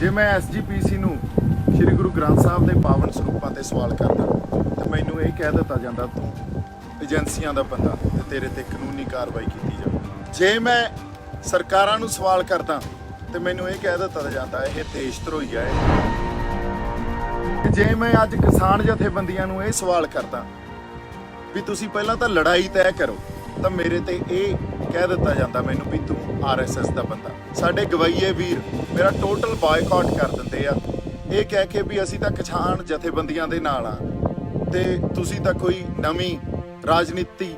ਜੇ ਮੈਂ ਐਸਜੀਪੀਸੀ ਨੂੰ ਸ਼੍ਰੀ ਗੁਰੂ ਗ੍ਰੰਥ ਸਾਹਿਬ ਦੇ ਪਾਵਨ ਸਰੂਪਾਂ ਤੇ ਸਵਾਲ ਕਰਦਾ ਤੇ ਮੈਨੂੰ ਇਹ ਕਹਿ ਦਿੱਤਾ ਜਾਂਦਾ ਤੂੰ ਏਜੰਸੀਆਂ ਦਾ ਬੰਦਾ ਤੇ ਤੇਰੇ ਤੇ ਕਾਨੂੰਨੀ ਕਾਰਵਾਈ ਕੀਤੀ ਜਾਊ। ਜੇ ਮੈਂ ਸਰਕਾਰਾਂ ਨੂੰ ਸਵਾਲ ਕਰਦਾ ਤੇ ਮੈਨੂੰ ਇਹ ਕਹਿ ਦਿੱਤਾ ਜਾਂਦਾ ਇਹ ਦੇਸ਼ ਧਰੋਹੀ ਆ। ਜੇ ਮੈਂ ਅੱਜ ਕਿਸਾਨ ਜਥੇਬੰਦੀਆਂ ਨੂੰ ਇਹ ਸਵਾਲ ਕਰਦਾ ਵੀ ਤੁਸੀਂ ਪਹਿਲਾਂ ਤਾਂ ਲੜਾਈ ਤੈਅ ਕਰੋ ਤਾਂ ਮੇਰੇ ਤੇ ਇਹ ਕਹਿ ਦਿੱਤਾ ਜਾਂਦਾ ਮੈਨੂੰ ਵੀ ਤੂੰ ਆਰਐਸਐਸ ਦਾ ਬੰਦਾ। ਸਾਡੇ ਗਵਾਈਏ ਵੀਰ ਮੇਰਾ ਟੋਟਲ ਬਾਇਕਾਟ ਕਰ ਦਿੰਦੇ ਆ ਇਹ ਕਹਿ ਕੇ ਵੀ ਅਸੀਂ ਤਾਂ ਕਿਸਾਨ ਜਥੇਬੰਦੀਆਂ ਦੇ ਨਾਲ ਆ ਤੇ ਤੁਸੀਂ ਤਾਂ ਕੋਈ ਨਵੀਂ ਰਾਜਨੀਤੀ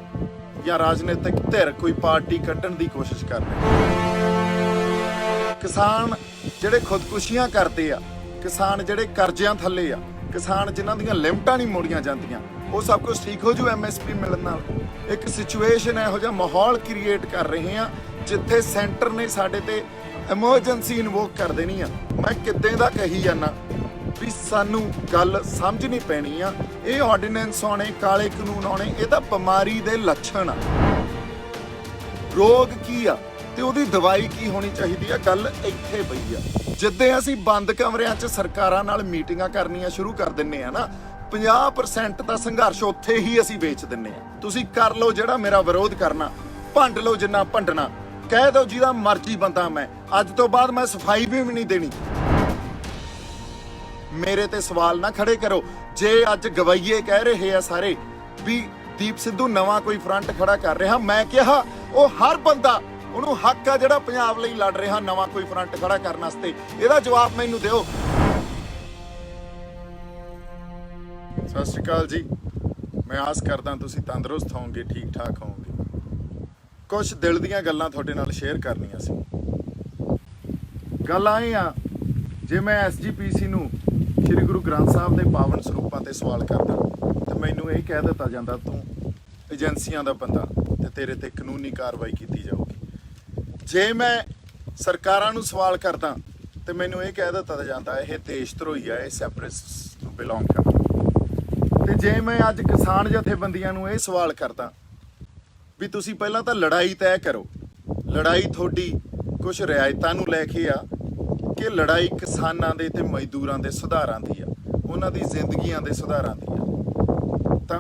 ਜਾਂ ਰਾਜਨੀਤਿਕ ਧਿਰ ਕੋਈ ਪਾਰਟੀ ਕੱਢਣ ਦੀ ਕੋਸ਼ਿਸ਼ ਕਰ ਰਹੇ। ਕਿਸਾਨ ਜਿਹੜੇ ਖੁਦਕੁਸ਼ੀਆਂ ਕਰਦੇ ਆ, ਕਿਸਾਨ ਜਿਹੜੇ ਕਰਜ਼ਿਆਂ ਥੱਲੇ ਆ, ਕਿਸਾਨ ਜਿਨ੍ਹਾਂ ਦੀਆਂ ਲਿਮਟਾਂ ਨਹੀਂ ਮੋੜੀਆਂ ਜਾਂਦੀਆਂ, ਉਹ ਸਭ ਕੁਝ ਠੀਕ ਹੋ ਜੂ ਐਮਐਸਪੀ ਮਿਲਣ ਨਾਲ। ਇੱਕ ਸਿਚੁਏਸ਼ਨ ਇਹੋ ਜਿਹਾ ਮਾਹੌਲ ਕ੍ਰੀਏਟ ਕਰ ਰਹੇ ਆ ਜਿੱਥੇ ਸੈਂਟਰ ਨੇ ਸਾਡੇ ਤੇ ਐਮਰਜੈਂਸੀ ਇਨਵੋਕ ਕਰ ਦੇਣੀ ਆ। ਮੈਂ ਕਿੱਦਾਂ ਦਾ ਕਹੀ ਜਾਂਦਾ ਵੀ ਸਾਨੂੰ ਗੱਲ ਸਮਝਣੀ ਪੈਣੀ ਆ। ਇਹ ਆਰਡੀਨੈਂਸ ਆਉਣੇ, ਕਾਲੇ ਕਾਨੂੰਨ ਆਉਣੇ, ਇਹ ਤਾਂ ਬਿਮਾਰੀ ਦੇ ਲੱਛਣ ਆ। ਰੋਗ ਕੀ ਆ ਤੇ ਉਹਦੀ ਦਵਾਈ ਕੀ ਹੋਣੀ ਚਾਹੀਦੀ ਆ, ਗੱਲ ਇੱਥੇ ਪਈ ਆ। ਜਿੱਦਾਂ ਅਸੀਂ ਬੰਦ ਕਮਰਿਆਂ 'ਚ ਸਰਕਾਰਾਂ ਨਾਲ ਮੀਟਿੰਗਾਂ ਕਰਨੀਆਂ ਸ਼ੁਰੂ ਕਰ ਦਿੰਨੇ ਆ ਨਾ, 50% ਦਾ ਸੰਘਰਸ਼ ਉੱਥੇ ਹੀ ਅਸੀਂ ਵੇਚ ਦਿੰਨੇ ਆ। ਤੁਸੀਂ ਕਰ ਲਓ ਜਿਹੜਾ ਮੇਰਾ ਵਿਰੋਧ ਕਰਨਾ, ਭੰਡ ਲਓ ਜਿੰਨਾ ਭੰਡਣਾ, ਕਹਿ ਦਿਓ ਜਿਹਦਾ ਮਰਜ਼ੀ ਬੰਦਾ ਮੈਂ। ਅੱਜ ਤੋਂ ਬਾਅਦ ਮੈਂ ਸਫਾਈ ਵੀ ਨਹੀਂ ਦੇਣੀ। ਮੇਰੇ ਤੇ ਸਵਾਲ ਨਾ ਖੜੇ ਕਰੋ। ਜੇ ਅੱਜ ਗਵਾਈਏ ਕਹਿ ਰਹੇ ਆ ਸਾਰੇ ਵੀ ਦੀਪ ਸਿੱਧੂ ਨਵਾਂ ਕੋਈ ਫਰੰਟ ਖੜਾ ਕਰ ਰਿਹਾ, ਮੈਂ ਕਿਹਾ ਉਹ ਹਰ ਬੰਦਾ ਉਹਨੂੰ ਹੱਕ ਆ ਜਿਹੜਾ ਪੰਜਾਬ ਲਈ ਲੜ ਰਿਹਾ ਨਵਾਂ ਕੋਈ ਫਰੰਟ ਖੜਾ ਕਰਨ ਵਾਸਤੇ। ਇਹਦਾ ਜਵਾਬ ਮੈਨੂੰ ਦਿਓ। ਸਤਿ ਸ਼੍ਰੀ ਅਕਾਲ ਜੀ। ਮੈਂ ਆਸ ਕਰਦਾ ਤੁਸੀਂ ਤੰਦਰੁਸਤ ਹੋਵੋਗੇ, ਠੀਕ ਠਾਕ ਹੋਵੋਗੇ। ਕੁਝ ਦਿਲ ਦੀਆਂ ਗੱਲਾਂ ਤੁਹਾਡੇ ਨਾਲ ਸ਼ੇਅਰ ਕਰਨੀਆਂ ਸੀ। ਗੱਲ ਆਏ ਆ, ਜੇ ਮੈਂ ਐਸਜੀਪੀਸੀ ਨੂੰ ਸ਼੍ਰੀ ਗੁਰੂ ਗ੍ਰੰਥ ਸਾਹਿਬ ਦੇ ਪਾਵਨ ਸਰੂਪਾਂ ਤੇ ਸਵਾਲ ਕਰਦਾ ਤੇ ਮੈਨੂੰ ਇਹ ਕਹਿ ਦਿੱਤਾ ਜਾਂਦਾ ਤੂੰ ਏਜੰਸੀਆਂ ਦਾ ਬੰਦਾ ਤੇ ਤੇਰੇ ਤੇ ਕਾਨੂੰਨੀ ਕਾਰਵਾਈ ਕੀਤੀ ਜਾਊਗੀ। ਜੇ ਮੈਂ ਸਰਕਾਰਾਂ ਨੂੰ ਸਵਾਲ ਕਰਦਾ ਤੇ ਮੈਨੂੰ ਇਹ ਕਹਿ ਦਿੱਤਾ ਜਾਂਦਾ ਇਹ ਦੇਸ਼ ਧਰੋਹੀ ਆ, ਇਹ ਸੈਪਰੇਟਿਸਟ ਨੂੰ ਬਿਲੋਂਗ ਕਰਦਾ। ਤੇ ਜੇ ਮੈਂ ਅੱਜ ਕਿਸਾਨ ਜਥੇਬੰਦੀਆਂ ਨੂੰ ਇਹ ਸਵਾਲ ਕਰਦਾ ਵੀ ਤੁਸੀਂ ਪਹਿਲਾਂ ਤਾਂ ਲੜਾਈ ਤੈਅ ਕਰੋ। ਲੜਾਈ ਤੁਹਾਡੀ ਕੁਝ ਰਿਆਇਤਾਂ ਨੂੰ ਲੈ ਕੇ ਆ ਕਿ ਲੜਾਈ ਕਿਸਾਨਾਂ ਦੇ ਤੇ ਮਜ਼ਦੂਰਾਂ ਦੇ ਸੁਧਾਰਾਂ ਦੀ ਆ, ਉਹਨਾਂ ਦੀ ਜ਼ਿੰਦਗੀਆਂ ਦੇ ਸੁਧਾਰਾਂ ਦੀ ਆ। ਤਾਂ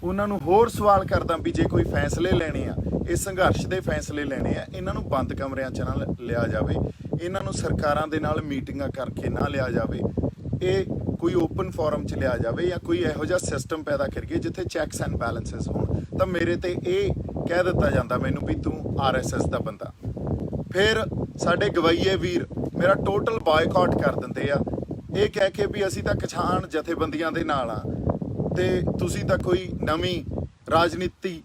ਉਹਨਾਂ ਨੂੰ ਹੋਰ ਸਵਾਲ ਕਰਦਾ ਵੀ ਜੇ ਕੋਈ ਫੈਸਲੇ ਲੈਣੇ ਆ, ਇਸ ਸੰਘਰਸ਼ ਦੇ ਫੈਸਲੇ ਲੈਣੇ ਆ, ਇਹਨਾਂ ਨੂੰ ਬੰਦ ਕਮਰਿਆਂ 'ਚ ਨਾ ਲਿਆ ਜਾਵੇ, ਇਹਨਾਂ ਨੂੰ ਸਰਕਾਰਾਂ ਦੇ ਨਾਲ ਮੀਟਿੰਗਾਂ ਕਰਕੇ ਨਾ ਲਿਆ ਜਾਵੇ, ਇਹ ਕੋਈ ਓਪਨ ਫੋਰਮ 'ਚ ਲਿਆ ਜਾਵੇ ਜਾਂ ਕੋਈ ਇਹੋ ਜਿਹਾ ਸਿਸਟਮ ਪੈਦਾ ਕਰੀਏ ਜਿੱਥੇ ਚੈੱਕਸ ਐਂਡ ਬੈਲੈਂਸਿਸ ਹੋਣ। ਤਾਂ ਮੇਰੇ ਤੇ ਇਹ ਕਹਿ ਦਿੱਤਾ ਜਾਂਦਾ ਮੈਨੂੰ ਵੀ ਤੂੰ ਆਰਐਸਐਸ ਦਾ ਬੰਦਾ। ਫਿਰ ਸਾਡੇ ਗਵਾਈਏ ਵੀਰ ਮੇਰਾ ਟੋਟਲ ਬਾਇਕਾਟ ਕਰ ਦਿੰਦੇ ਆ ਇਹ ਕਹਿ ਕੇ ਵੀ ਅਸੀਂ ਤਾਂ ਕਿਸਾਨ ਜਥੇਬੰਦੀਆਂ ਦੇ ਨਾਲ ਆ ਤੇ ਤੁਸੀਂ ਤਾਂ ਕੋਈ ਨਵੀਂ ਰਾਜਨੀਤੀ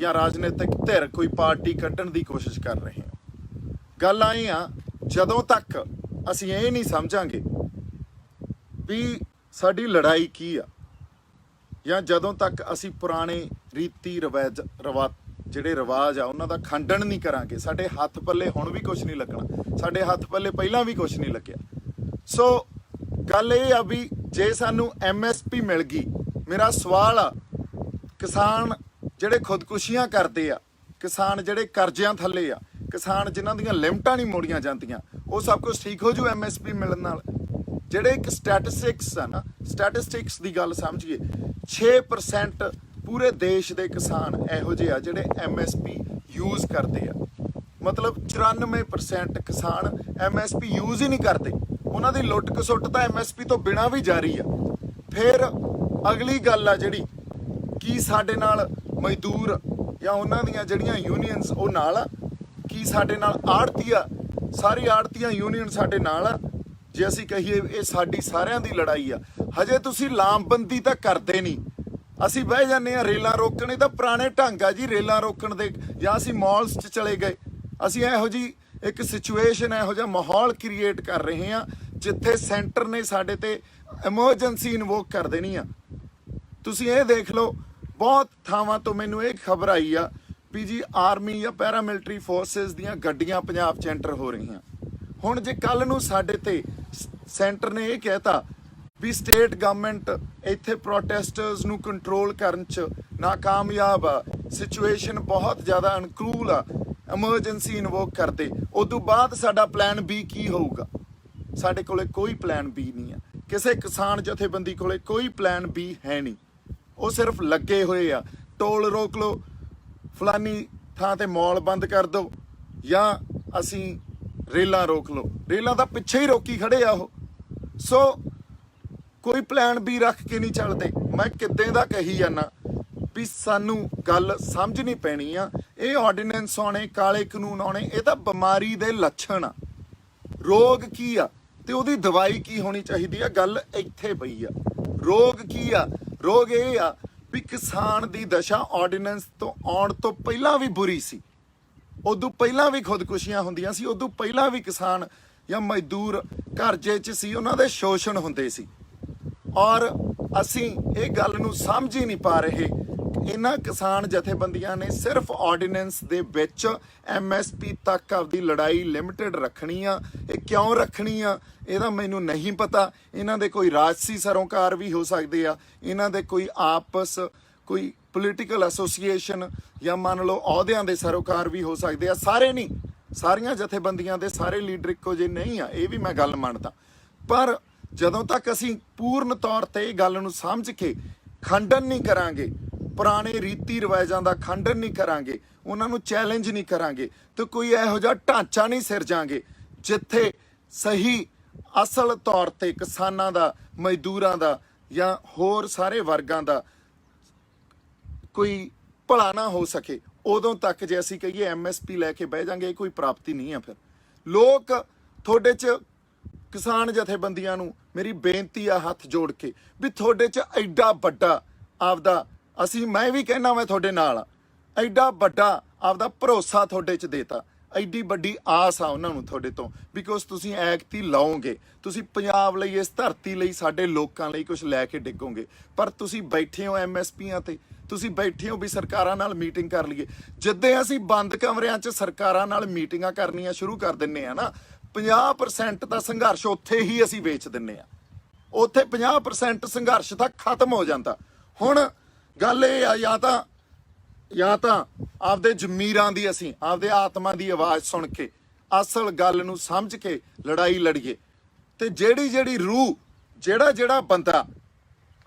ਜਾਂ ਰਾਜਨੀਤਿਕ ਧਿਰ ਕੋਈ ਪਾਰਟੀ ਕੱਢਣ ਦੀ ਕੋਸ਼ਿਸ਼ ਕਰ ਰਹੇ ਹੋ। ਗੱਲ ਆਏ ਆ, ਜਦੋਂ ਤੱਕ ਅਸੀਂ ਇਹ ਨਹੀਂ ਸਮਝਾਂਗੇ ਵੀ ਸਾਡੀ ਲੜਾਈ ਕੀ ਆ, ਜਾਂ ਜਦੋਂ ਤੱਕ ਅਸੀਂ ਪੁਰਾਣੇ ਰੀਤੀ ਰਿਵਾਜ ਜਿਹੜੇ ਰਿਵਾਜ ਆ ਉਹਨਾਂ ਦਾ ਖੰਡਨ ਨਹੀਂ ਕਰਾਂਗੇ, ਸਾਡੇ ਹੱਥ ਪੱਲੇ ਹੁਣ ਵੀ ਕੁਝ ਨਹੀਂ ਲੱਗਣਾ। ਸਾਡੇ ਹੱਥ ਪੱਲੇ ਪਹਿਲਾਂ ਵੀ ਕੁਝ ਨਹੀਂ ਲੱਗਿਆ। ਸੋ ਗੱਲ ਇਹ ਆ ਵੀ ਜੇ ਸਾਨੂੰ ਐਮਐਸਪੀ ਮਿਲ ਗਈ, ਮੇਰਾ ਸਵਾਲ ਆ ਕਿਸਾਨ ਜਿਹੜੇ ਖੁਦਕੁਸ਼ੀਆਂ ਕਰਦੇ ਆ, ਕਿਸਾਨ ਜਿਹੜੇ ਕਰਜ਼ਿਆਂ ਥੱਲੇ ਆ, ਕਿਸਾਨ ਜਿਨ੍ਹਾਂ ਦੀਆਂ ਲਿਮਟਾਂ ਨਹੀਂ ਮੋੜੀਆਂ ਜਾਂਦੀਆਂ, ਉਹ ਸਭ ਕੁਝ ਠੀਕ ਹੋ ਜੂ ਐਮਐਸਪੀ ਮਿਲਣ ਨਾਲ। ਜਿਹੜੇ ਇੱਕ ਸਟੈਟਿਸਟਿਕਸ ਆ ਨਾ, ਸਟੈਟਿਸਟਿਕਸ ਦੀ ਗੱਲ ਸਮਝੀਏ, 6% ਪੂਰੇ ਦੇਸ਼ ਦੇ ਕਿਸਾਨ ਇਹੋ ਜਿਹੇ ਆ ਜਿਹੜੇ ਐਮਐਸਪੀ ਯੂਜ਼ ਕਰਦੇ ਆ। ਮਤਲਬ 94% ਕਿਸਾਨ ਐਮਐਸਪੀ ਯੂਜ਼ ਹੀ ਨਹੀਂ ਕਰਦੇ। ਉਹਨਾਂ ਦੀ ਲੁੱਟ ਖਸੁੱਟ ਤਾਂ ਐਮਐਸਪੀ ਤੋਂ ਬਿਨਾਂ ਵੀ ਜਾਰੀ ਆ। ਫਿਰ ਅਗਲੀ ਗੱਲ ਆ ਜਿਹੜੀ ਕੀ ਸਾਡੇ ਨਾਲ ਮਜ਼ਦੂਰ ਜਾਂ ਉਹਨਾਂ ਦੀਆਂ ਜਿਹੜੀਆਂ ਯੂਨੀਅਨਸ ਉਹ ਨਾਲ ਆ, ਕੀ ਸਾਡੇ ਨਾਲ ਆੜ੍ਹਤੀਆ, ਸਾਰੀ ਆੜ੍ਹਤੀਆਂ ਯੂਨੀਅਨ ਸਾਡੇ ਨਾਲ ਆ। ਜੇ ਅਸੀਂ ਕਹੀਏ ਇਹ ਸਾਡੀ ਸਾਰਿਆਂ ਦੀ ਲੜਾਈ ਆ, ਹਜੇ ਤੁਸੀਂ ਲਾਮਬੰਦੀ ਤਾਂ ਕਰਦੇ ਨਹੀਂ। ਅਸੀਂ ਬਹਿ ਜਾਂਦੇ ਆ ਰੇਲਾਂ ਰੋਕਣ, ਇਹ ਤਾਂ ਪੁਰਾਣੇ ਢੰਗ ਆ ਜੀ ਰੇਲਾਂ ਰੋਕਣ ਦੇ, ਜਾਂ ਅਸੀਂ ਮਾਲਸ 'ਚ ਚਲੇ ਗਏ। ਅਸੀਂ ਇਹੋ ਜੀ ਇੱਕ ਸਿਚੁਏਸ਼ਨ, ਇਹੋ ਜਿਹਾ ਮਾਹੌਲ ਕ੍ਰੀਏਟ ਕਰ ਰਹੇ ਆ ਜਿੱਥੇ ਸੈਂਟਰ ਨੇ ਸਾਡੇ ਤੇ ਐਮਰਜੈਂਸੀ ਇਨਵੋਕ ਕਰ ਦੇਣੀ ਆ। ਤੁਸੀਂ ਇਹ ਦੇਖ ਲਓ, ਬਹੁਤ ਥਾਵਾਂ ਤੋਂ ਮੈਨੂੰ ਇਹ ਖਬਰ ਆਈ ਆ ਵੀ ਜੀ ਆਰਮੀ ਜਾਂ ਪੈਰਾਮਿਲਟਰੀ ਫੋਰਸਿਸ ਦੀਆਂ ਗੱਡੀਆਂ ਪੰਜਾਬ 'ਚ ਐਂਟਰ ਹੋ ਰਹੀਆਂ। ਹੁਣ ਜੇ ਕੱਲ ਨੂੰ ਸਾਡੇ ਤੇ ਸੈਂਟਰ ਨੇ ਇਹ ਕਹਿਤਾ ਵੀ ਸਟੇਟ ਗਵਰਨਮੈਂਟ ਇੱਥੇ ਪ੍ਰੋਟੈਸਟਰਸ ਨੂੰ ਕੰਟਰੋਲ ਕਰਨ 'ਚ ਨਾਕਾਮਯਾਬ ਆ, ਸਿਚੁਏਸ਼ਨ ਬਹੁਤ ਜ਼ਿਆਦਾ ਅਨਕੂਲ ਆ, ਐਮਰਜੈਂਸੀ ਇਨਵੋਕ ਕਰਦੇ, ਉਦੋਂ ਬਾਅਦ ਸਾਡਾ ਪਲਾਨ ਬੀ ਕੀ ਹੋਊਗਾ? ਸਾਡੇ ਕੋਲੇ ਕੋਈ ਪਲਾਨ ਬੀ ਨਹੀਂ ਆ। ਕਿਸੇ ਕਿਸਾਨ ਜਥੇਬੰਦੀ ਕੋਲੇ ਕੋਈ ਪਲਾਨ ਬੀ ਹੈ ਨਹੀਂ। ਉਹ ਸਿਰਫ ਲੱਗੇ ਹੋਏ ਆ, ਟੋਲ ਰੋਕ ਲਓ, ਫਲਾਨੀ ਥਾਂ ਤੇ ਮੌਲ ਬੰਦ ਕਰ ਦਿਓ, ਜਾਂ ਅਸੀਂ ਰੇਲਾਂ ਰੋਕ ਲਓ। ਰੇਲਾਂ ਤਾਂ ਪਿੱਛੇ ਹੀ ਰੋਕੀ ਖੜੇ ਆ ਉਹ। ਸੋ ਕੋਈ ਪਲਾਨ ਬੀ ਰੱਖ ਕੇ ਨਹੀਂ ਚੱਲਦੇ। ਮੈਂ ਕਿੱਦਾਂ ਦਾ ਕਹੀ ਜਾਂਦਾ ਵੀ ਸਾਨੂੰ ਗੱਲ ਸਮਝਣੀ ਪੈਣੀ ਆ। ਇਹ ਆਰਡੀਨੈਂਸ ਆਉਣੇ, ਕਾਲੇ ਕਾਨੂੰਨ ਆਉਣੇ, ਇਹ ਤਾਂ ਬਿਮਾਰੀ ਦੇ ਲੱਛਣ ਆ। ਰੋਗ ਕੀ ਆ ਤੇ ਉਹਦੀ ਦਵਾਈ ਕੀ ਹੋਣੀ ਚਾਹੀਦੀ ਆ, ਗੱਲ ਇੱਥੇ ਪਈ ਆ। ਰੋਗ ਕੀ ਆ? ਰੋਗ ਇਹ ਆ ਵੀ ਕਿਸਾਨ ਦੀ ਦਸ਼ਾ ਆਰਡੀਨੈਂਸ ਤੋਂ ਆਉਣ ਤੋਂ ਪਹਿਲਾਂ ਵੀ ਬੁਰੀ ਸੀ। ਉਦੋਂ ਪਹਿਲਾਂ ਵੀ ਖੁਦਕੁਸ਼ੀਆਂ ਹੁੰਦੀਆਂ ਸੀ। ਉਦੋਂ ਪਹਿਲਾਂ ਵੀ ਕਿਸਾਨ ਜਾਂ ਮਜ਼ਦੂਰ ਕਰਜ਼ੇ 'ਚ ਸੀ, ਉਹਨਾਂ ਦੇ ਸ਼ੋਸ਼ਣ ਹੁੰਦੇ ਸੀ। ਔਰ ਅਸੀਂ ਇਹ ਗੱਲ ਨੂੰ ਸਮਝ ਹੀ ਨਹੀਂ ਪਾ ਰਹੇ। ਇਹਨਾਂ ਕਿਸਾਨ ਜਥੇਬੰਦੀਆਂ ਨੇ ਸਿਰਫ ਆਰਡੀਨੈਂਸ ਦੇ ਵਿੱਚ MSP ਤੱਕ ਆਪਦੀ ਲੜਾਈ ਲਿਮਿਟਿਡ ਰੱਖਣੀ ਆ। ਇਹ ਕਿਉਂ ਰੱਖਣੀ ਆ ਇਹਦਾ ਮੈਨੂੰ ਨਹੀਂ ਪਤਾ। ਇਹਨਾਂ ਦੇ ਕੋਈ ਰਾਜਸੀ ਸਰੋਕਾਰ ਵੀ ਹੋ ਸਕਦੇ ਆ, ਇਹਨਾਂ ਦੇ ਕੋਈ ਆਪਸ ਕੋਈ ਪੋਲੀਟੀਕਲ ਐਸੋਸੀਏਸ਼ਨ ਜਾਂ ਮੰਨ ਲਓ ਅਹੁਦਿਆਂ ਦੇ ਸਰੋਕਾਰ ਵੀ ਹੋ ਸਕਦੇ ਆ। ਸਾਰੇ ਨਹੀਂ, ਸਾਰੀਆਂ ਜਥੇਬੰਦੀਆਂ ਦੇ ਸਾਰੇ ਲੀਡਰ ਇੱਕੋ ਜਿਹੇ ਨਹੀਂ ਆ, ਇਹ ਵੀ ਮੈਂ ਗੱਲ ਮੰਨਦਾ। ਪਰ ਜਦੋਂ ਤੱਕ ਅਸੀਂ ਪੂਰਨ ਤੌਰ ਤੇ ਇਹ ਗੱਲ ਨੂੰ ਸਮਝ ਕੇ ਖੰਡਨ ਨਹੀਂ ਕਰਾਂਗੇ, ਪੁਰਾਣੇ ਰੀਤੀ ਰਿਵਾਜਾਂ ਦਾ ਖੰਡਨ ਨਹੀਂ ਕਰਾਂਗੇ, ਉਹਨਾਂ ਨੂੰ ਚੈਲੰਜ ਨਹੀਂ ਕਰਾਂਗੇ, ਤੇ ਕੋਈ ਇਹੋ ਜਿਹਾ ਢਾਂਚਾ ਨਹੀਂ ਸਿਰਜਾਂਗੇ ਜਿੱਥੇ ਸਹੀ ਅਸਲ ਤੌਰ ਤੇ ਕਿਸਾਨਾਂ ਦਾ, ਮਜ਼ਦੂਰਾਂ ਦਾ ਜਾਂ ਹੋਰ ਸਾਰੇ ਵਰਗਾਂ ਦਾ ਕੋਈ ਭਲਾ ਨਾ ਹੋ ਸਕੇ, ਉਦੋਂ ਤੱਕ ਜੇ ਅਸੀਂ ਕਹੀਏ MSP ਲੈ ਕੇ ਬਹਿ ਜਾਾਂਗੇ, ਇਹ ਕੋਈ ਪ੍ਰਾਪਤੀ ਨਹੀਂ ਆ। ਫਿਰ ਲੋਕ ਤੁਹਾਡੇ 'ਚ ਕਿਸਾਨ ਜਥੇਬੰਦੀਆਂ ਨੂੰ ਮੇਰੀ ਬੇਨਤੀ ਆ ਹੱਥ ਜੋੜ ਕੇ ਵੀ ਤੁਹਾਡੇ 'ਚ ਐਡਾ ਵੱਡਾ ਆਪਦਾ, ਮੈਂ ਵੀ ਕਹਿਣਾ ਮੈਂ ਤੁਹਾਡੇ ਨਾਲ ਆ, ਐਡਾ ਵੱਡਾ ਆਪਦਾ ਭਰੋਸਾ ਤੁਹਾਡੇ 'ਚ ਦੇਤਾ, ਐਡੀ ਵੱਡੀ ਆਸ ਆ ਉਹਨਾਂ ਨੂੰ ਤੁਹਾਡੇ ਤੋਂ, ਬਿਕੋਜ਼ ਤੁਸੀਂ ਐਕਤੀ ਲਾਓਗੇ, ਤੁਸੀਂ ਪੰਜਾਬ ਲਈ, ਇਸ ਧਰਤੀ ਲਈ, ਸਾਡੇ ਲੋਕਾਂ ਲਈ ਕੁਝ ਲੈ ਕੇ ਡਿੱਗੋਗੇ। ਪਰ ਤੁਸੀਂ ਬੈਠੇ ਹੋ MSPਆਂ ਤੇ, ਤੁਸੀਂ ਬੈਠੇ ਹੋ ਵੀ ਸਰਕਾਰਾਂ ਨਾਲ ਮੀਟਿੰਗ ਕਰ ਲਈਏ। ਜਿੱਦਾਂ ਅਸੀਂ ਬੰਦ ਕਮਰਿਆਂ 'ਚ ਸਰਕਾਰਾਂ ਨਾਲ ਮੀਟਿੰਗਾਂ ਕਰਨੀਆਂ ਸ਼ੁਰੂ ਕਰ ਦਿੰਨੇ ਆ ਨਾ, 50% ਦਾ ਸੰਘਰਸ਼ ਉੱਥੇ ਹੀ ਅਸੀਂ ਵੇਚ ਦਿੰਨੇ ਆ। ਉੱਥੇ 50% ਸੰਘਰਸ਼ ਤਾਂ ਖਤਮ ਹੋ ਜਾਂਦਾ। ਹੁਣ ਗੱਲ ਇਹ ਆ, ਜਾਂ ਤਾਂ ਆਪਦੇ ਜ਼ਮੀਰਾਂ ਦੀ, ਅਸੀਂ ਆਪਦੇ ਆਤਮਾ ਦੀ ਆਵਾਜ਼ ਸੁਣ ਕੇ ਅਸਲ ਗੱਲ ਨੂੰ ਸਮਝ ਕੇ ਲੜਾਈ ਲੜੀਏ, ਤੇ ਜਿਹੜੀ ਰੂਹ, ਜਿਹੜਾ ਬੰਦਾ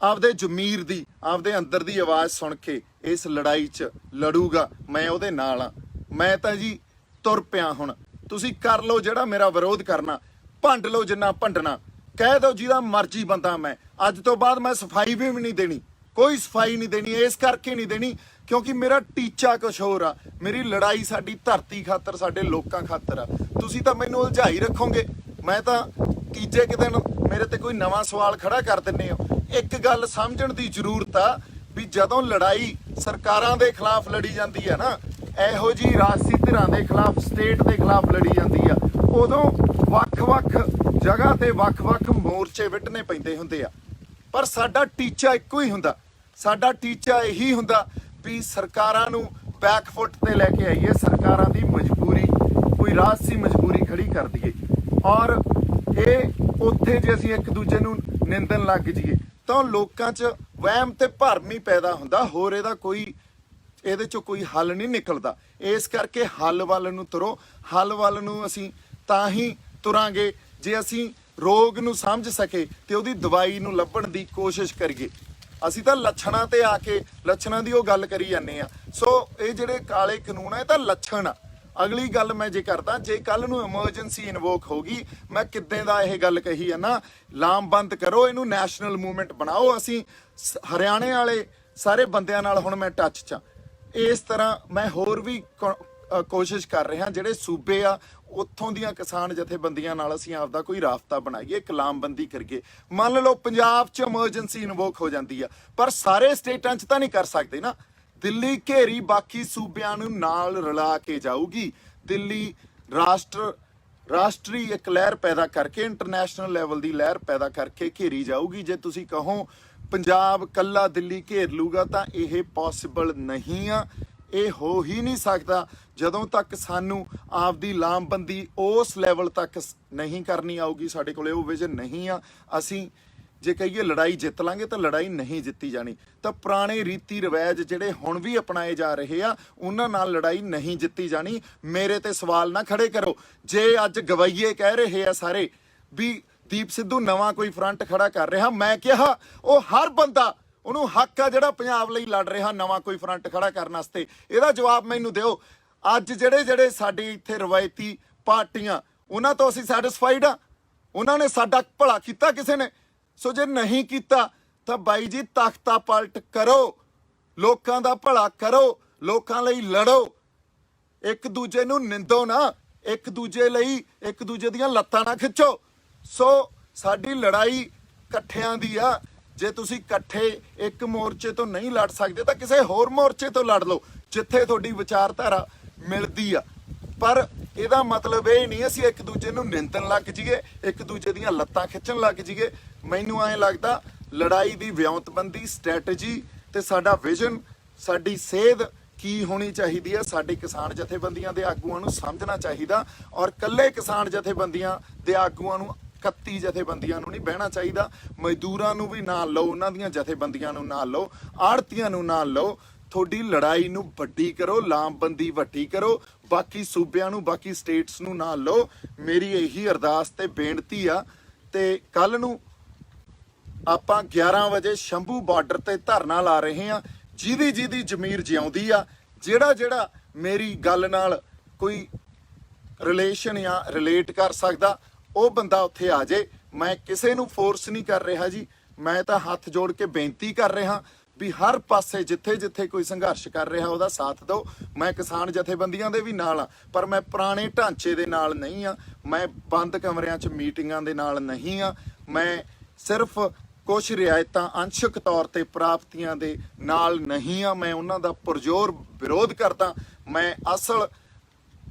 ਆਪਦੇ ਜ਼ਮੀਰ ਦੀ, ਆਪਦੇ ਅੰਦਰ ਦੀ ਆਵਾਜ਼ ਸੁਣ ਕੇ ਇਸ ਲੜਾਈ 'ਚ ਲੜੂਗਾ, ਮੈਂ ਉਹਦੇ ਨਾਲ ਆ। ਮੈਂ ਤਾਂ ਜੀ ਤੁਰ ਪਿਆ। ਹੁਣ ਤੁਸੀਂ ਕਰ ਲਓ ਜਿਹੜਾ ਮੇਰਾ ਵਿਰੋਧ ਕਰਨਾ, ਭੰਡ ਲਓ ਜਿੰਨਾ ਭੰਡਣਾ, ਕਹਿ ਦਿਓ ਜਿਹਦਾ ਮਰਜ਼ੀ ਬੰਦਾ ਮੈਂ। ਅੱਜ ਤੋਂ ਬਾਅਦ ਮੈਂ ਸਫਾਈ ਵੀ ਨਹੀਂ ਦੇਣੀ, ਕੋਈ ਸਫਾਈ ਨਹੀਂ ਦੇਣੀ। ਇਸ ਕਰਕੇ ਨਹੀਂ ਦੇਣੀ ਕਿਉਂਕਿ ਮੇਰਾ ਟੀਚਾ ਕੁਛ ਹੋਰ ਆ। ਮੇਰੀ ਲੜਾਈ ਸਾਡੀ ਧਰਤੀ ਖਾਤਰ, ਸਾਡੇ ਲੋਕਾਂ ਖਾਤਰ ਆ। ਤੁਸੀਂ ਤਾਂ ਮੈਨੂੰ ਉਲਝਾਈ ਰੱਖੋਗੇ। ਮੈਂ ਤਾਂ ਤੀਜੇ ਕੁ ਦਿਨ ਮੇਰੇ ਤੇ ਕੋਈ ਨਵਾਂ ਸਵਾਲ ਖੜਾ ਕਰ ਦਿੰਦੇ ਹੋ। ਇੱਕ ਗੱਲ ਸਮਝਣ ਦੀ ਜ਼ਰੂਰਤ ਆ ਵੀ ਜਦੋਂ ਲੜਾਈ ਸਰਕਾਰਾਂ ਦੇ ਖਿਲਾਫ ਲੜੀ ਜਾਂਦੀ ਹੈ ਨਾ, ਇਹੋ ਜਿਹੀ ਰਾਜਸੀ ਧਿਰਾਂ ਦੇ ਖਿਲਾਫ, ਸਟੇਟ ਦੇ ਖਿਲਾਫ ਲੜੀ ਜਾਂਦੀ ਆ, ਉਦੋਂ ਵੱਖ-ਵੱਖ ਜਗ੍ਹਾ ਤੇ ਵੱਖ-ਵੱਖ ਮੋਰਚੇ ਵਿੱਢਣੇ ਪੈਂਦੇ ਹੁੰਦੇ ਆ। ਪਰ ਸਾਡਾ ਟੀਚਾ ਇੱਕੋ ਹੀ ਹੁੰਦਾ। ਸਾਡਾ ਟੀਚਾ ਇਹੀ ਹੁੰਦਾ ਵੀ ਸਰਕਾਰਾਂ ਨੂੰ ਬੈਕਫੁੱਟ ਤੇ ਲੈ ਕੇ ਆਈਏ, ਸਰਕਾਰਾਂ ਦੀ ਮਜਬੂਰੀ, ਕੋਈ ਰਾਜਸੀ ਮਜਬੂਰੀ ਖੜੀ ਕਰ ਦਈਏ। ਔਰ ਇਹ ਉੱਥੇ ਜੇ ਅਸੀਂ ਇੱਕ ਦੂਜੇ ਨੂੰ ਨਿੰਦਣ ਲੱਗ ਜਾਈਏ ਤਾਂ ਲੋਕਾਂ 'ਚ ਵਹਿਮ ਤੇ ਭਰਮ ਹੀ ਪੈਦਾ ਹੁੰਦਾ। ਹੋਰ ਇਹਦੇ 'ਚੋਂ ਕੋਈ ਹੱਲ ਨਹੀਂ ਨਿਕਲਦਾ। ਇਸ ਕਰਕੇ ਹੱਲ ਵੱਲ ਨੂੰ ਤੁਰੋ। ਹੱਲ ਵੱਲ ਨੂੰ ਅਸੀਂ ਤਾਂ ਹੀ ਤੁਰਾਂਗੇ ਜੇ ਅਸੀਂ ਰੋਗ ਨੂੰ ਸਮਝ ਸਕੇ ਤੇ ਉਹਦੀ ਦਵਾਈ ਨੂੰ ਲੱਭਣ ਦੀ ਕੋਸ਼ਿਸ਼ ਕਰੀਏ। ਅਸੀਂ ਤਾਂ ਲੱਛਣਾਂ ਤੇ ਆ ਕੇ ਲੱਛਣਾਂ ਦੀ ਉਹ ਗੱਲ ਕਰੀ ਜਾਂਦੇ ਆ। ਸੋ ਇਹ ਜਿਹੜੇ ਕਾਲੇ ਕਾਨੂੰਨ ਆ, ਇਹ ਤਾਂ ਲੱਛਣ ਆ। ਅਗਲੀ ਗੱਲ ਮੈਂ ਜੇ ਕਰਦਾ, ਜੇ ਕੱਲ ਨੂੰ ਐਮਰਜੈਂਸੀ ਇਨਵੋਕ ਹੋਗੀ, ਮੈਂ ਕਿੱਦਾਂ ਦਾ ਇਹ ਗੱਲ ਕਹੀ ਆ ਨਾ, ਲਾਮਬੰਦ ਕਰੋ ਇਹਨੂੰ, ਨੈਸ਼ਨਲ ਮੂਵਮੈਂਟ ਬਣਾਓ। ਅਸੀਂ ਹਰਿਆਣੇ ਵਾਲੇ ਸਾਰੇ ਬੰਦਿਆਂ ਨਾਲ ਹੁਣ ਮੈਂ ਟੱਚ 'ਚ ਆ। ਇਸ ਤਰ੍ਹਾਂ ਮੈਂ ਹੋਰ ਵੀ ਕੋਸ਼ਿਸ਼ ਕਰ ਰਿਹਾ, ਜਿਹੜੇ ਸੂਬੇ ਆ ਉੱਥੋਂ ਦੀਆਂ ਕਿਸਾਨ ਜਥੇਬੰਦੀਆਂ ਨਾਲ ਅਸੀਂ ਆਪਦਾ ਕੋਈ ਰਾਬਤਾ ਬਣਾਈਏ, ਕਲਾਮਬੰਦੀ ਕਰੀਏ। ਮੰਨ ਲਓ ਪੰਜਾਬ 'ਚ ਐਮਰਜੈਂਸੀ ਇਨਵੋਕ ਹੋ ਜਾਂਦੀ ਆ, ਪਰ ਸਾਰੇ ਸਟੇਟਾਂ 'ਚ ਤਾਂ ਨਹੀਂ ਕਰ ਸਕਦੇ ਨਾ। ਦਿੱਲੀ ਘੇਰੀ ਬਾਕੀ ਸੂਬਿਆਂ ਨੂੰ ਨਾਲ ਰਲਾ ਕੇ ਜਾਊਗੀ। ਦਿੱਲੀ ਰਾਸ਼ਟਰੀ ਇੱਕ ਲਹਿਰ ਪੈਦਾ ਕਰਕੇ, ਇੰਟਰਨੈਸ਼ਨਲ ਲੈਵਲ ਦੀ ਲਹਿਰ ਪੈਦਾ ਕਰਕੇ ਘੇਰੀ ਜਾਊਗੀ। ਜੇ ਤੁਸੀਂ ਕਹੋ ਪੰਜਾਬ ਕੱਲਾ ਦਿੱਲੀ ਘੇਰ ਲੂਗਾ ਤਾਂ ਇਹ ਪੋਸੀਬਲ ਨਹੀਂ ਆ। ਇਹ ਹੋ ਹੀ ਨਹੀਂ ਸਕਦਾ ਜਦੋਂ ਤੱਕ ਸਾਨੂੰ ਆਪਦੀ ਲਾਮਬੰਦੀ ਉਸ ਲੈਵਲ ਤੱਕ ਨਹੀਂ ਕਰਨੀ ਆਊਗੀ। ਸਾਡੇ ਕੋਲੇ ਉਹ ਵਿਜ਼ਨ ਨਹੀਂ ਆ। ਅਸੀਂ ਜੇ ਕਹੀਏ ਲੜਾਈ ਜਿੱਤ ਲਾਂਗੇ ਤਾਂ ਲੜਾਈ ਨਹੀਂ ਜਿੱਤੀ ਜਾਣੀ। ਤਾਂ ਪੁਰਾਣੇ ਰੀਤੀ ਰਿਵਾਜ ਜਿਹੜੇ ਹੁਣ ਵੀ ਅਪਣਾਏ ਜਾ ਰਹੇ ਆ, ਉਹਨਾਂ ਨਾਲ ਲੜਾਈ ਨਹੀਂ ਜਿੱਤੀ ਜਾਣੀ। ਮੇਰੇ ਤੇ ਸਵਾਲ ਨਾ ਖੜੇ ਕਰੋ। ਜੇ ਅੱਜ ਗਵਈਏ ਕਹਿ ਰਹੇ ਆ ਸਾਰੇ ਵੀ ਨਵਦੀਪ ਸਿੱਧੂ ਨਵਾਂ ਕੋਈ ਫਰੰਟ ਖੜਾ ਕਰ ਰਿਹਾ। ਮੈਂ ਕਿਹਾ ਉਹ ਹਰ ਬੰਦਾ ਉਹਨੂੰ ਹੱਕ ਆ ਜਿਹੜਾ ਪੰਜਾਬ ਲਈ ਲੜ ਰਿਹਾ ਨਵਾਂ ਕੋਈ ਫਰੰਟ ਖੜਾ ਕਰਨ ਵਾਸਤੇ। ਇਹਦਾ ਜਵਾਬ ਮੈਨੂੰ ਦਿਓ। ਅੱਜ ਜਿਹੜੇ ਸਾਡੇ ਇੱਥੇ ਰਵਾਇਤੀ ਪਾਰਟੀਆਂ ਉਹਨਾਂ ਤੋਂ ਅਸੀਂ ਸੈਟੀਸਫਾਈਡ ਆ? ਉਹਨਾਂ ਨੇ ਸਾਡਾ ਭਲਾ ਕੀਤਾ ਕਿਸੇ ਨੇ? ਸੋ ਜੇ ਨਹੀਂ ਕੀਤਾ ਤਾਂ ਬਾਈ ਜੀ ਤਖਤਾ ਪਲਟ ਕਰੋ, ਲੋਕਾਂ ਦਾ ਭਲਾ ਕਰੋ, ਲੋਕਾਂ ਲਈ ਲੜੋ, ਇੱਕ ਦੂਜੇ ਨੂੰ ਨਿੰਦੋ ਨਾ, ਇੱਕ ਦੂਜੇ ਲਈ ਇੱਕ ਦੂਜੇ ਦੀਆਂ ਲੱਤਾਂ ਨਾ ਖਿੱਚੋ। ਸੋ ਸਾਡੀ ਲੜਾਈ ਇਕੱਠਿਆਂ ਦੀ ਆ। ਜੇ ਤੁਸੀਂ ਇਕੱਠੇ ਇੱਕ ਮੋਰਚੇ ਤੋਂ ਨਹੀਂ ਲੜ ਸਕਦੇ ਤਾਂ ਕਿਸੇ ਹੋਰ ਮੋਰਚੇ ਤੋਂ ਲੜ ਲਓ ਜਿੱਥੇ ਤੁਹਾਡੀ ਵਿਚਾਰਧਾਰਾ ਮਿਲਦੀ ਆ। ਪਰ ਇਹਦਾ ਮਤਲਬ ਇਹ ਨਹੀਂ ਅਸੀਂ ਇੱਕ ਦੂਜੇ ਨੂੰ ਨਿੰਦਣ ਲੱਗ ਜਾਈਏ, ਇੱਕ ਦੂਜੇ ਦੀਆਂ ਲੱਤਾਂ ਖਿੱਚਣ ਲੱਗ ਜਾਈਏ। ਮੈਨੂੰ ਐਂ ਲੱਗਦਾ ਲੜਾਈ ਦੀ ਵਿਉਂਤਬੰਦੀ, ਸਟ੍ਰੈਟਜੀ ਤੇ ਸਾਡਾ ਵਿਜ਼ਨ, ਸਾਡੀ ਸੇਧ ਕੀ ਹੋਣੀ ਚਾਹੀਦੀ ਹੈ, ਸਾਡੇ ਕਿਸਾਨ ਜਥੇਬੰਦੀਆਂ ਦੇ ਆਗੂਆਂ ਨੂੰ ਸਮਝਣਾ ਚਾਹੀਦਾ। ਔਰ ਕੱਲੇ ਕਿਸਾਨ ਜਥੇਬੰਦੀਆਂ ਦੇ ਆਗੂਆਂ ਨੂੰ 31 ਜਥੇਬੰਦੀਆਂ ਨੂੰ ਨਹੀਂ ਬਹਿਣਾ ਚਾਹੀਦਾ। ਮਜ਼ਦੂਰਾਂ ਨੂੰ ਵੀ ਨਾਲ ਲਓ, ਉਹਨਾਂ ਦੀਆਂ ਜਥੇਬੰਦੀਆਂ ਨੂੰ ਨਾਲ ਲਓ, ਆੜਤੀਆਂ ਨੂੰ ਨਾਲ ਲਓ। ਤੁਹਾਡੀ ਲੜਾਈ ਨੂੰ ਵੱਡੀ ਕਰੋ, ਲਾਮਬੰਦੀ ਵੱਡੀ ਕਰੋ, ਬਾਕੀ ਸੂਬਿਆਂ ਨੂੰ, ਬਾਕੀ ਸਟੇਟਸ ਨੂੰ ਨਾਲ ਲਓ। ਮੇਰੀ ਇਹੀ ਅਰਦਾਸ ਤੇ ਬੇਨਤੀ ਆ। ਤੇ ਕੱਲ ਨੂੰ ਆਪਾਂ 11 ਵਜੇ ਸ਼ੰਭੂ ਬਾਰਡਰ ਤੇ ਧਰਨਾ ਲਾ ਰਹੇ ਹਾਂ। ਜਿਹਦੀ ਜ਼ਮੀਰ ਜਿਉਂਦੀ ਆ, ਜਿਹੜਾ ਮੇਰੀ ਗੱਲ ਨਾਲ ਕੋਈ ਰਿਲੇਸ਼ਨ ਜਾਂ ਰਿਲੇਟ ਕਰ ਸਕਦਾ ਉਹ ਬੰਦਾ ਉੱਥੇ ਆ ਜਾਏ। ਮੈਂ ਕਿਸੇ ਨੂੰ ਫੋਰਸ ਨਹੀਂ ਕਰ ਰਿਹਾ ਜੀ, ਮੈਂ ਤਾਂ ਹੱਥ ਜੋੜ ਕੇ ਬੇਨਤੀ ਕਰ ਰਿਹਾ ਵੀ ਹਰ ਪਾਸੇ ਜਿੱਥੇ ਕੋਈ ਸੰਘਰਸ਼ ਕਰ ਰਿਹਾ ਉਹਦਾ ਸਾਥ ਦਿਓ। ਮੈਂ ਕਿਸਾਨ ਜਥੇਬੰਦੀਆਂ ਦੇ ਵੀ ਨਾਲ ਆ, ਪਰ ਮੈਂ ਪੁਰਾਣੇ ਢਾਂਚੇ ਦੇ ਨਾਲ ਨਹੀਂ ਆ, ਮੈਂ ਬੰਦ ਕਮਰਿਆਂ 'ਚ ਮੀਟਿੰਗਾਂ ਦੇ ਨਾਲ ਨਹੀਂ ਆ। ਮੈਂ ਸਿਰਫ ਕੁਝ ਰਿਆਇਤਾਂ ਅੰਸ਼ਕ ਤੌਰ ਤੇ ਪ੍ਰਾਪਤੀਆਂ ਦੇ ਨਾਲ ਨਹੀਂ ਆ, ਮੈਂ ਉਹਨਾਂ ਦਾ ਪੁਰਜ਼ੋਰ ਵਿਰੋਧ ਕਰਦਾ। ਮੈਂ ਅਸਲ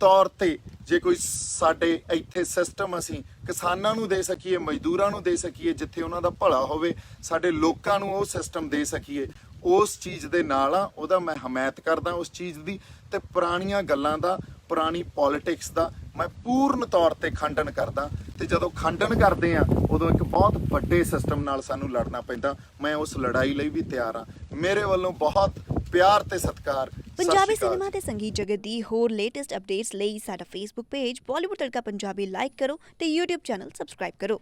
ਤੌਰ ਤੇ ਜੇ ਕੋਈ ਸਾਡੇ ਇੱਥੇ ਸਿਸਟਮ ਅਸੀਂ ਕਿਸਾਨਾਂ ਨੂੰ ਦੇ ਸਕੀਏ, ਮਜ਼ਦੂਰਾਂ ਨੂੰ ਦੇ ਸਕੀਏ, ਜਿੱਥੇ ਉਹਨਾਂ ਦਾ ਭਲਾ ਹੋਵੇ, ਸਾਡੇ ਲੋਕਾਂ ਨੂੰ ਉਹ ਸਿਸਟਮ ਦੇ ਸਕੀਏ, ਉਸ ਚੀਜ਼ ਦੇ ਨਾਲ ਆ। ਉਹਦਾ ਮੈਂ ਹਮਾਇਤ ਕਰਦਾ ਉਸ ਚੀਜ਼ ਦੀ। ਤੇ ਪੁਰਾਣੀਆਂ ਗੱਲਾਂ ਦਾ, ਪੁਰਾਣੀ ਪੋਲਿਟਿਕਸ ਦਾ ਮੈਂ ਪੂਰਨ ਤੌਰ ਤੇ ਖੰਡਨ ਕਰਦਾ। ਤੇ ਜਦੋਂ ਖੰਡਨ ਕਰਦੇ ਆ ਉਦੋਂ ਇੱਕ ਬਹੁਤ ਵੱਡੇ ਸਿਸਟਮ ਨਾਲ ਸਾਨੂੰ ਲੜਨਾ ਪੈਂਦਾ। ਮੈਂ ਉਸ ਲੜਾਈ ਲਈ ਵੀ ਤਿਆਰ ਆ। ਮੇਰੇ ਵੱਲੋਂ ਬਹੁਤ ਪਿਆਰ ਤੇ ਸਤਿਕਾਰ। ਪੰਜਾਬੀ ਸਿਨੇਮਾ ਤੇ ਸੰਗੀਤ ਜਗਤ ਦੀ ਹੋਰ ਲੇਟੈਸਟ ਅਪਡੇਟਸ ਲਈ ਸਾਡਾ ਫੇਸਬੁੱਕ ਪੇਜ ਬਾਲੀਵੁੱਡ ਤੜਕਾ ਪੰਜਾਬੀ ਲਾਈਕ ਕਰੋ ਤੇ YouTube ਚੈਨਲ ਸਬਸਕ੍ਰਾਈਬ ਕਰੋ।